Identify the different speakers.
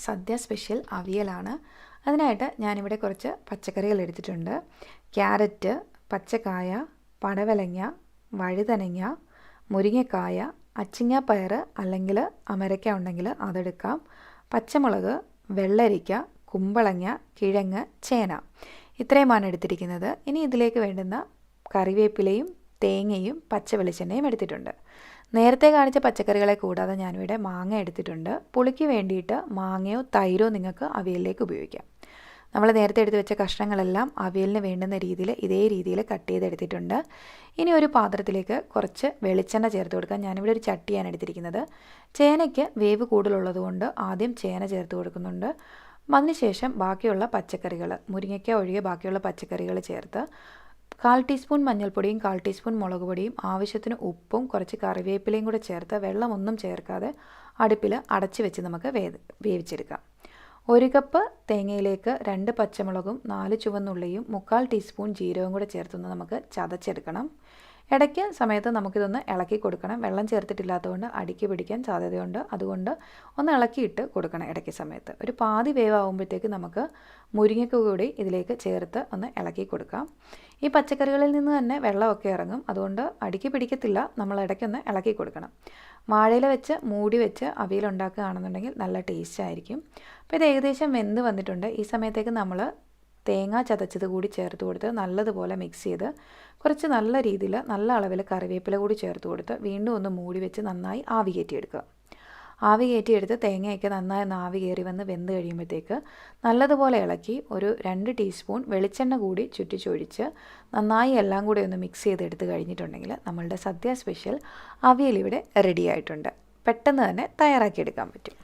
Speaker 1: സദ്യ special അവിയലാണ്. അതിനായിട്ട് ഞാനിവിടെ കുറച്ച് പച്ചക്കറികൾ എടുത്തിട്ടുണ്ട്. ക്യാരറ്റ്, പച്ചക്കായ, പടവലങ്ങ, വഴുതനങ്ങ, മുരിങ്ങക്കായ, അച്ചിങ്ങാപ്പയർ അല്ലെങ്കിൽ അമരയ്ക്ക ഉണ്ടെങ്കിൽ അതെടുക്കാം, പച്ചമുളക്, വെള്ളരിക്ക, കുമ്പളങ്ങ, കിഴങ്ങ്, ചേന, ഇത്രയുമാണ് എടുത്തിരിക്കുന്നത്. ഇനി ഇതിലേക്ക് വേണ്ടുന്ന കറിവേപ്പിലയും തേങ്ങയും പച്ച വെളിച്ചെണ്ണയും എടുത്തിട്ടുണ്ട്. നേരത്തെ കാണിച്ച പച്ചക്കറികളെ കൂടാതെ ഞാനിവിടെ മാങ്ങ എടുത്തിട്ടുണ്ട്. പുളിക്ക് വേണ്ടിയിട്ട് മാങ്ങയോ തൈരോ നിങ്ങൾക്ക് അവിയലിലേക്ക് ഉപയോഗിക്കാം. നമ്മൾ നേരത്തെ എടുത്ത് വെച്ച കഷ്ണങ്ങളെല്ലാം അവിയലിന് വേണ്ടുന്ന രീതിയിൽ ഇതേ രീതിയിൽ കട്ട് ചെയ്തെടുത്തിട്ടുണ്ട്. ഇനി ഒരു പാത്രത്തിലേക്ക് കുറച്ച് വെളിച്ചെണ്ണ ചേർത്ത് കൊടുക്കാം. ഞാനിവിടെ ഒരു ചട്ടിയാണ് എടുത്തിരിക്കുന്നത്. ചേനയ്ക്ക് വേവ് കൂടുതലുള്ളതുകൊണ്ട് ആദ്യം ചേന ചേർത്ത് കൊടുക്കുന്നുണ്ട്. അതിനുശേഷം ബാക്കിയുള്ള പച്ചക്കറികൾ, മുരിങ്ങയ്ക്ക ഒഴികെ ബാക്കിയുള്ള പച്ചക്കറികൾ ചേർത്ത് 1/4 ടീസ്പൂൺ മഞ്ഞൾപ്പൊടിയും 1/4 ടീസ്പൂൺ മുളക് പൊടിയും ആവശ്യത്തിന് ഉപ്പും കുറച്ച് കറിവേപ്പിലയും കൂടെ ചേർത്ത് വെള്ളമൊന്നും ചേർക്കാതെ അടുപ്പിൽ അടച്ച് വെച്ച് നമുക്ക് വേവിച്ചെടുക്കാം. 1 കപ്പ് തേങ്ങയിലേക്ക് 2 പച്ചമുളകും 4 ചുവന്നുള്ളിയും 3/4 ടീസ്പൂൺ ജീരകവും കൂടെ ചേർത്തൊന്ന് നമുക്ക് ചതച്ചെടുക്കണം. ഇടയ്ക്ക് സമയത്ത് നമുക്കിതൊന്ന് ഇളക്കി കൊടുക്കണം. വെള്ളം ചേർത്തിട്ടില്ലാത്തതുകൊണ്ട് അടിക്ക് പിടിക്കാൻ സാധ്യതയുണ്ട്. അതുകൊണ്ട് ഒന്ന് ഇളക്കിയിട്ട് കൊടുക്കണം ഇടയ്ക്ക് സമയത്ത്. ഒരു പാതി വേവാകുമ്പോഴത്തേക്ക് നമുക്ക് മുരിങ്ങയ്ക്ക കൂടി ഇതിലേക്ക് ചേർത്ത് ഒന്ന് ഇളക്കി കൊടുക്കാം. ഈ പച്ചക്കറികളിൽ നിന്ന് തന്നെ വെള്ളമൊക്കെ ഇറങ്ങും. അതുകൊണ്ട് അടിക്ക് പിടിക്കത്തില്ല. നമ്മൾ ഇടയ്ക്കൊന്ന് ഇളക്കി കൊടുക്കണം. വാഴയില വെച്ച് മൂടി വെച്ച് അവിയൽ ഉണ്ടാക്കുകയാണെന്നുണ്ടെങ്കിൽ നല്ല ടേസ്റ്റ് ആയിരിക്കും. അപ്പോൾ ഇത് ഏകദേശം വെന്ത് വന്നിട്ടുണ്ട്. ഈ സമയത്തേക്ക് നമ്മൾ തേങ്ങ ചതച്ചത് കൂടി ചേർത്ത് കൊടുത്ത് നല്ലതുപോലെ മിക്സ് ചെയ്ത് കുറച്ച് നല്ല രീതിയിൽ നല്ല അളവിൽ കറിവേപ്പില കൂടി ചേർത്ത് കൊടുത്ത് വീണ്ടും ഒന്ന് മൂടി വെച്ച് നന്നായി ആവി കയറ്റിയെടുക്കുക. ആവി കയറ്റിയെടുത്ത് തേങ്ങയൊക്കെ നന്നായി ഒന്ന് ആവി കയറി വന്ന് വെന്ത് കഴിയുമ്പോഴത്തേക്ക് നല്ലതുപോലെ ഇളക്കി ഒരു 2 ടീസ്പൂൺ വെളിച്ചെണ്ണ കൂടി ചുറ്റിച്ചൊഴിച്ച് നന്നായി എല്ലാം കൂടി ഒന്ന് മിക്സ് ചെയ്തെടുത്ത് കഴിഞ്ഞിട്ടുണ്ടെങ്കിൽ നമ്മളുടെ സദ്യ സ്പെഷ്യൽ അവിയൽ ഇവിടെ റെഡി ആയിട്ടുണ്ട്. പെട്ടെന്ന് തന്നെ തയ്യാറാക്കിയെടുക്കാൻ പറ്റും.